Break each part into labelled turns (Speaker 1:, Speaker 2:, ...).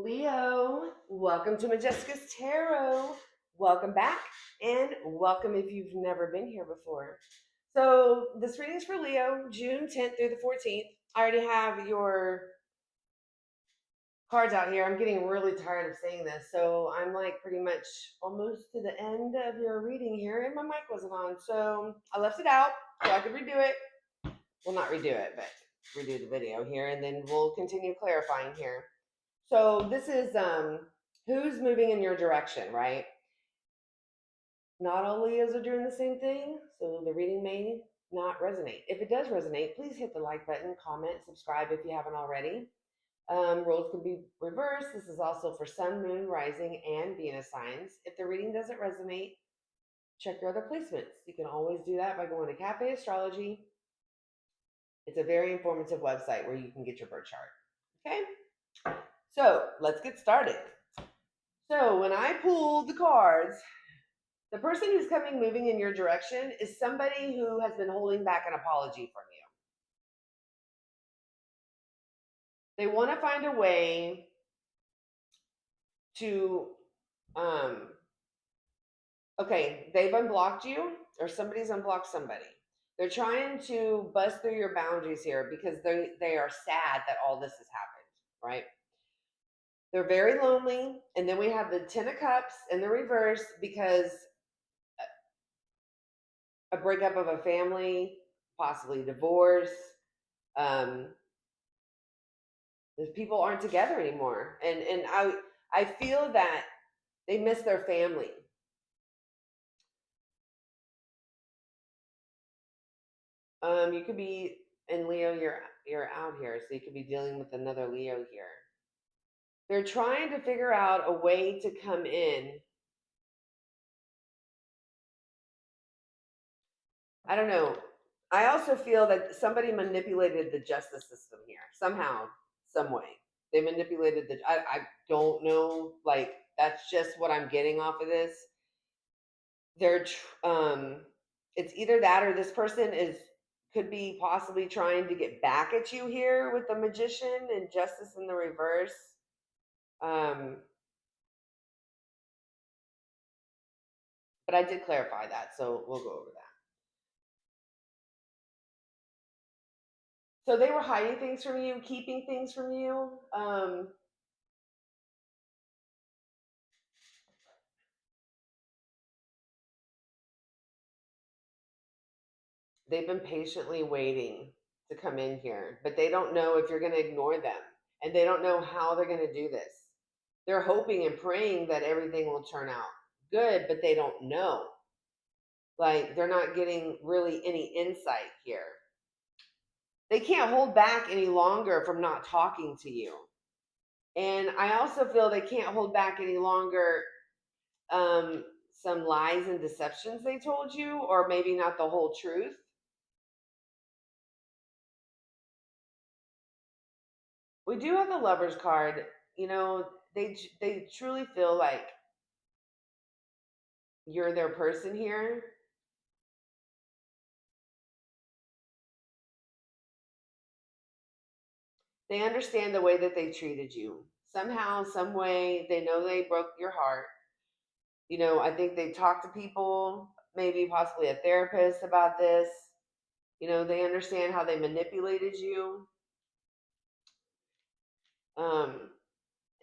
Speaker 1: Leo, welcome to Majesticas Tarot. Welcome back, and welcome if you've never been here before. So, this reading is for Leo, June 10th through the 14th. I already have your cards out here. I'm getting really tired of saying this, so I'm like pretty much almost to the end of your reading here, and my mic wasn't on, so I left it out so I could redo it. Well, not redo it, but redo the video here, and then we'll continue clarifying here. So this is who's moving in your direction, right? Not all Leos are doing the same thing, so the reading may not resonate. If it does resonate, please hit the like button, comment, subscribe if you haven't already. Roles can be reversed. This is also for Sun, Moon, Rising, and Venus signs. If the reading doesn't resonate, check your other placements. You can always do that by going to Cafe Astrology. It's a very informative website where you can get your birth chart. Okay? So let's get started. So when I pull the cards, the person who's moving in your direction is somebody who has been holding back an apology from you. They want to find a way to, okay, they've unblocked you or somebody's unblocked somebody. They're trying to bust through your boundaries here because they are sad that all this has happened, right? They're very lonely. And then we have the 10 of Cups in the reverse because a breakup of a family, possibly divorce. People aren't together anymore, and I feel that they miss their family. You could be in Leo. You're out here, so you could be dealing with another Leo here. They're trying to figure out a way to come in. I don't know. I also feel that somebody manipulated the justice system here somehow, some way. They manipulated I don't know. Like, that's just what I'm getting off of this. They're it's either that or this person could be possibly trying to get back at you here with the Magician and Justice in the reverse. But I did clarify that, so we'll go over that. So they were hiding things from you, keeping things from you. They've been patiently waiting to come in here, but they don't know if you're going to ignore them, and they don't know how they're going to do this. They're hoping and praying that everything will turn out good, but they don't know. Like, they're not getting really any insight here. They can't hold back any longer from not talking to you. And I also feel they can't hold back any longer some lies and deceptions they told you, or maybe not the whole truth. We do have the Lover's card. You know, they truly feel like you're their person here. They understand the way that they treated you. Somehow, some way, they know they broke your heart. You know, I think they talk to people, maybe possibly a therapist about this. You know, they understand how they manipulated you. Um,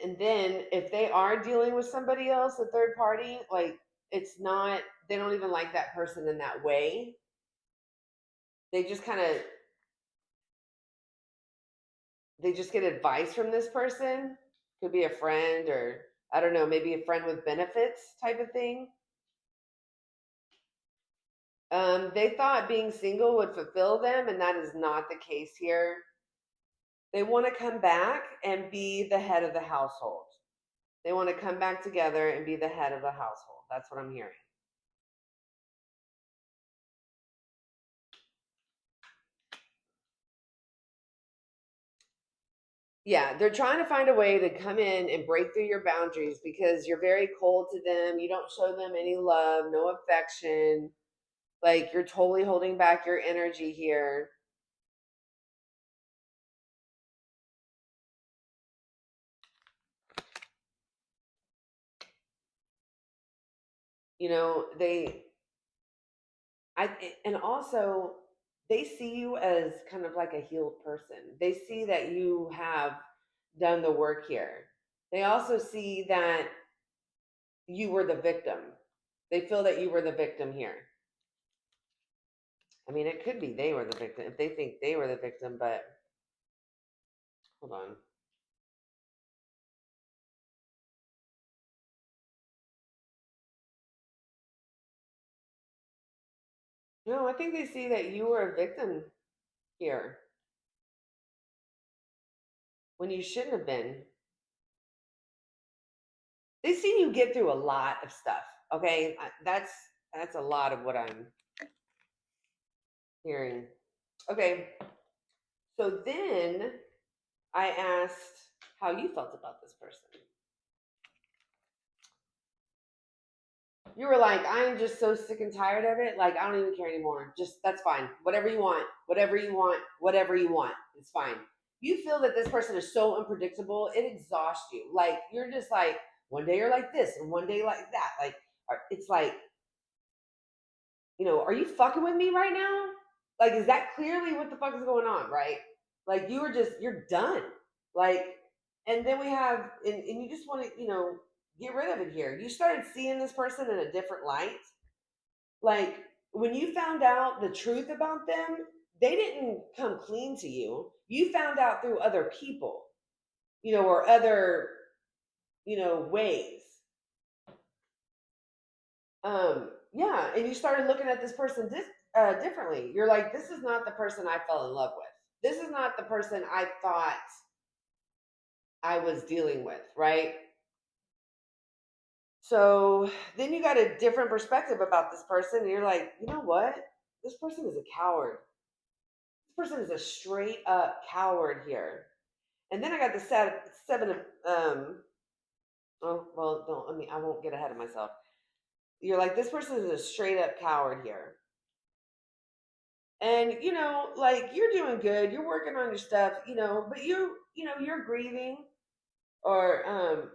Speaker 1: and then if they are dealing with somebody else, a third party, like, it's not, they don't even like that person in that way. They just kind of, they just get advice from this person. Could be a friend, or I don't know, maybe a friend with benefits type of thing. They thought being single would fulfill them, and that is not the case here. They want to come back and be the head of the household. They want to come back together and be the head of the household. That's what I'm hearing. Yeah, they're trying to find a way to come in and break through your boundaries because you're very cold to them. You don't show them any love, no affection. Like, you're totally holding back your energy here. and also they see you as kind of like a healed person. They see that you have done the work here. They also see that you were the victim. They feel that you were the victim here. I mean, it could be they were the victim if they think they were the victim, but hold on. No, I think they see that you were a victim here when you shouldn't have been. They see you get through a lot of stuff. Okay, that's a lot of what I'm hearing. Okay, so then I asked how you felt about this person. You were like, I'm just so sick and tired of it. Like, I don't even care anymore. Just, that's fine. Whatever you want, whatever you want, whatever you want. It's fine. You feel that this person is so unpredictable, it exhausts you. Like, you're just like, one day you're like this and one day like that. Like, it's like, are you fucking with me right now? Like, is that clearly what the fuck is going on, right? Like, you're done. Like, and then we have, and you just want to, get rid of it here. You started seeing this person in a different light. Like, when you found out the truth about them, they didn't come clean to you. You found out through other people, or other, ways. Yeah, and you started looking at this person differently. You're like, this is not the person I fell in love with. This is not the person I thought I was dealing with, right? So then you got a different perspective about this person, and you're like, you know what? This person is a coward. This person is a straight up coward here. And then I got the seven of oh well, I won't get ahead of myself. You're like, this person is a straight up coward here. And like, you're doing good, you're working on your stuff, but you're grieving, or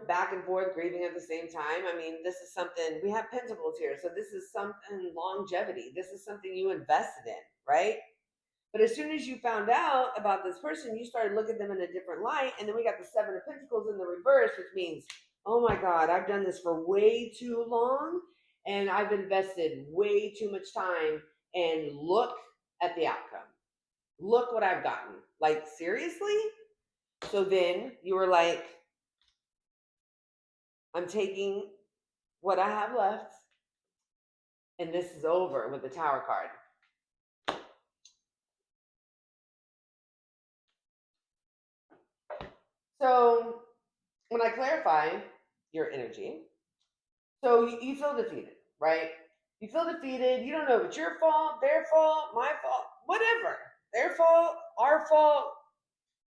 Speaker 1: back and forth grieving at the same time. I mean, this is something, we have pentacles here, so this is something longevity. This is something you invested in, right? But as soon as you found out about this person, you started looking at them in a different light. And then we got the Seven of Pentacles in the reverse, which means, oh my God, I've done this for way too long, and I've invested way too much time, and look at the outcome. Look what I've gotten. Like, seriously? So then you were like, I'm taking what I have left, and this is over with the Tower card. So when I clarify your energy, so you feel defeated, right? You feel defeated. You don't know if it's your fault, their fault, my fault, whatever. Their fault, our fault,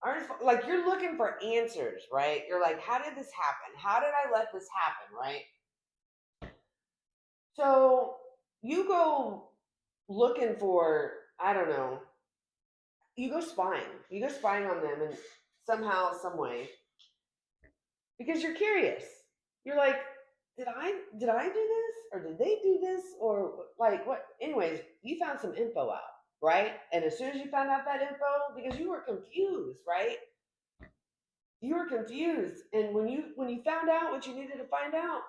Speaker 1: our fault. Like, you're looking for answers, right? You're like, how did this happen? How did I let this happen, right? So you go looking for, I don't know, you go spying. You go spying on them in somehow, some way, because you're curious. You're like, did I do this, or did they do this, or like what? Anyways, you found some info out, right? And as soon as you found out that info, because you were confused, right? You were confused, and when you found out what you needed to find out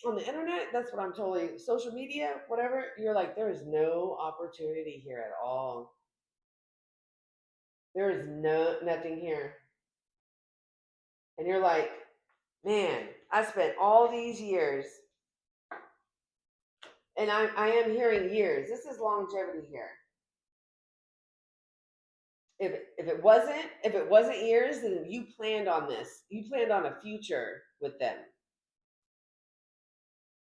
Speaker 1: on the internet, that's what I'm totally, social media, whatever. You're like, there is no opportunity here at all. There is nothing here, and you're like, man, I spent all these years, and I am hearing years. This is longevity here. If it wasn't years, then you planned on this. You planned on a future with them.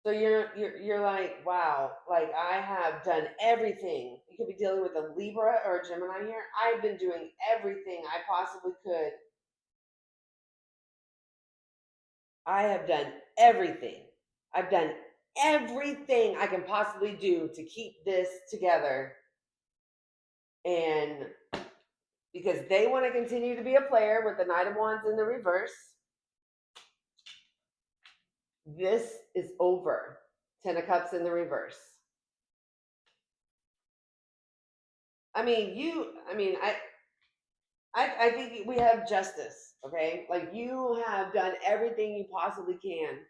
Speaker 1: So you're like, wow, like, I have done everything. You could be dealing with a Libra or a Gemini here. I've been doing everything I possibly could. I have done everything. I've done everything I can possibly do to keep this together. And because they want to continue to be a player with the Knight of Wands in the reverse, this is over. Ten of Cups in the reverse. I mean, I think we have justice, okay? Like you have done everything you possibly can,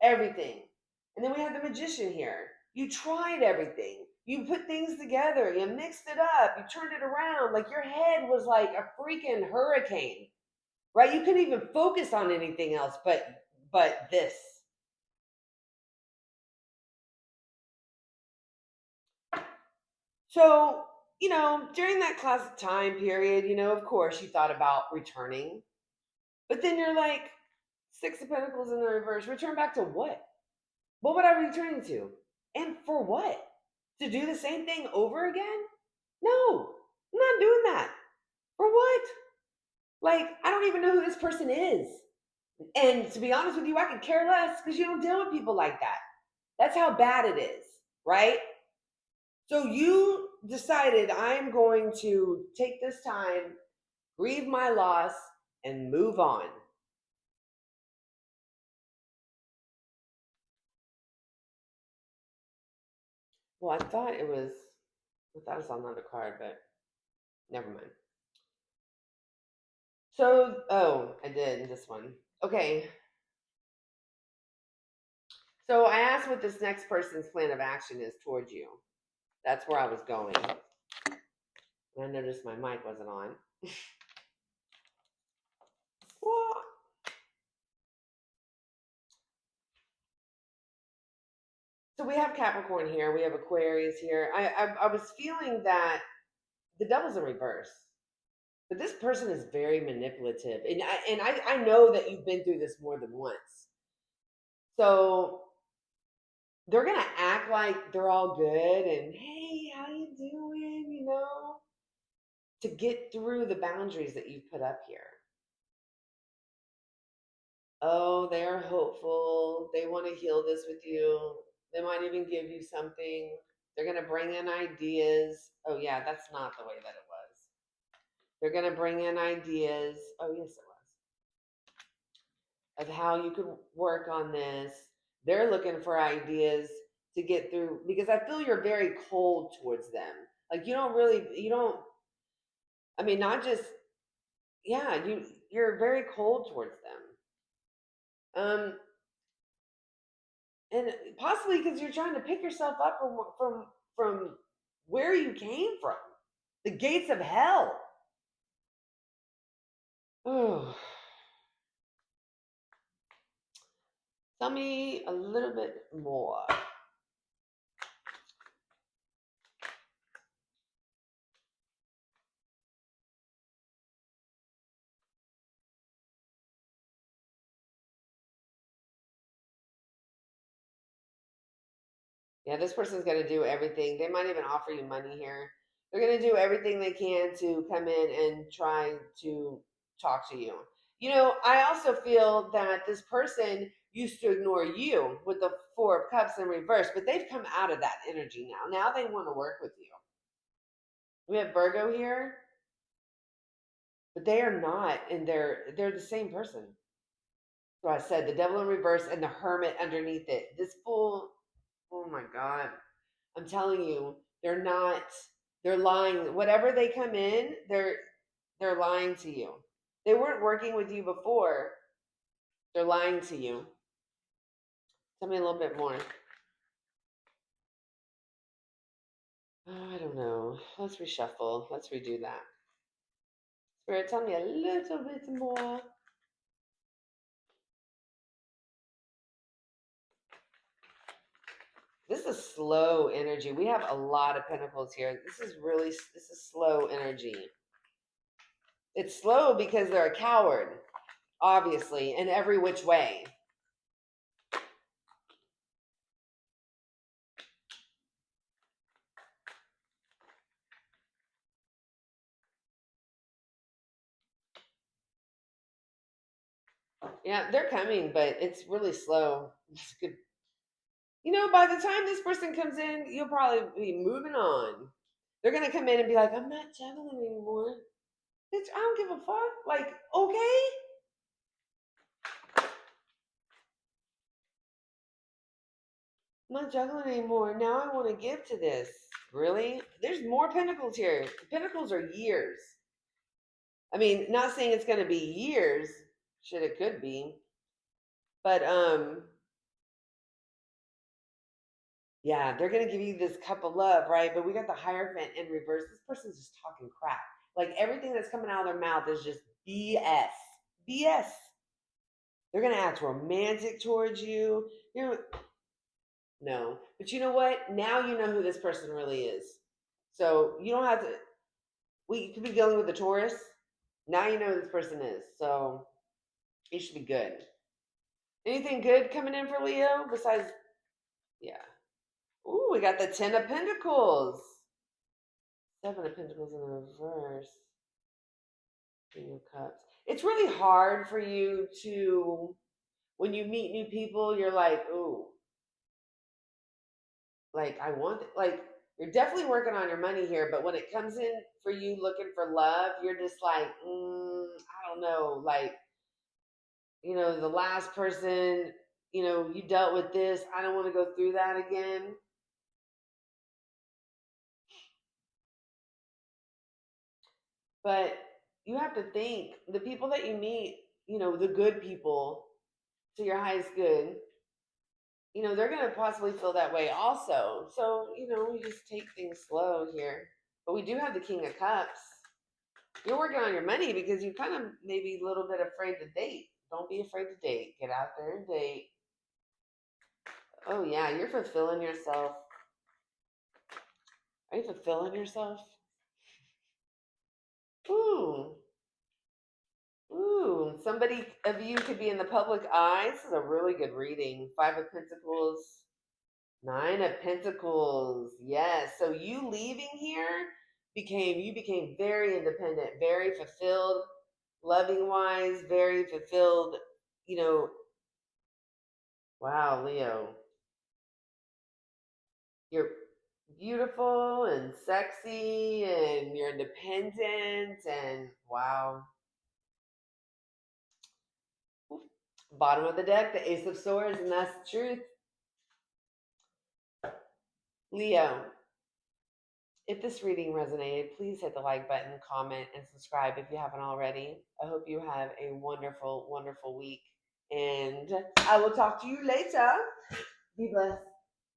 Speaker 1: everything. And then we have the Magician here. You tried everything. You put things together. You mixed it up. You turned it around. Like your head was like a freaking hurricane, right? You couldn't even focus on anything else but this. So, during that classic time period, of course you thought about returning. But then you're like, Six of Pentacles in the reverse. Return back to what? What would I be returning to? And for what? To do the same thing over again? No, I'm not doing that. For what? Like, I don't even know who this person is. And to be honest with you, I could care less because you don't deal with people like that. That's how bad it is, right? So you decided I'm going to take this time, grieve my loss, and move on. Well, I thought it was on another card, but never mind. So, I did in this one. Okay. So I asked what this next person's plan of action is towards you. That's where I was going. And I noticed my mic wasn't on. Well, so we have Capricorn here. We have Aquarius here. I was feeling that the devil's in reverse. But this person is very manipulative. And I know that you've been through this more than once. So they're gonna act like they're all good and hey, how you doing? To get through the boundaries that you've put up here. Oh, they are hopeful. They want to heal this with you. They might even give you something. They're gonna bring in ideas. Oh yeah, that's not the way that it was. They're gonna bring in ideas. Oh yes, it was. Of how you could work on this. They're looking for ideas to get through because I feel you're very cold towards them. Like you don't I mean not just yeah, you're very cold towards them. And possibly because you're trying to pick yourself up from where you came from, the gates of hell. Oh, tell me a little bit more. Yeah, this person's going to do everything. They might even offer you money here. They're going to do everything they can to come in and try to talk to you. I also feel that this person used to ignore you with the Four of Cups in reverse, but they've come out of that energy now. Now they want to work with you. We have Virgo here, but they are not, and they're the same person. So I said the Devil in reverse and the Hermit underneath it. This fool, oh my God. I'm telling you, they're not. They're lying. Whatever they come in, they're lying to you. They weren't working with you before. They're lying to you. Tell me a little bit more. Oh, I don't know. Let's reshuffle. Let's redo that. Spirit, tell me a little bit more. This is slow energy. We have a lot of pentacles here. This is slow energy. It's slow because they're a coward, obviously, in every which way. Yeah, they're coming, but it's really slow. It's good. By the time this person comes in, you'll probably be moving on. They're gonna come in and be like, "I'm not juggling anymore. Bitch, I don't give a fuck." Like, okay. not juggling anymore. Now I want to give to this. Really? There's more pentacles here. Pentacles are years. I mean, not saying it's going to be years. Shit, it could be. But yeah, they're gonna give you this cup of love, right? But we got the Hierophant in reverse. This person's just talking crap. Like everything that's coming out of their mouth is just BS. BS. They're gonna act romantic towards you. You're no, but you know what? Now you know who this person really is. So you don't have to. We could be dealing with the Taurus. Now you know who this person is. So it should be good. Anything good coming in for Leo besides? Yeah. Ooh, we got the Ten of Pentacles. Seven of Pentacles in the reverse. King of Cups. It's really hard for you to, when you meet new people, you're like, ooh, like I want, like you're definitely working on your money here, but when it comes in for you looking for love, you're just like, I don't know, like, the last person, you dealt with this. I don't want to go through that again. But you have to think the people that you meet, the good people to your highest good, they're going to possibly feel that way also. So, we just take things slow here. But we do have the King of Cups. You're working on your money because you kind of maybe a little bit afraid to date. Don't be afraid to date. Get out there and date. Oh, yeah, you're fulfilling yourself. Are you fulfilling yourself? Ooh. Ooh, somebody of you could be in the public eye. This is a really good reading. Five of Pentacles, Nine of Pentacles. Yes. So you leaving here became very independent, very fulfilled, loving wise, very fulfilled, you know. Wow, Leo. You're beautiful and sexy and you're independent and wow. Bottom of the deck, the Ace of Swords, and that's the truth. Leo, if this reading resonated, please hit the like button, comment, and subscribe if you haven't already. I hope you have a wonderful, wonderful week. And I will talk to you later. Be blessed.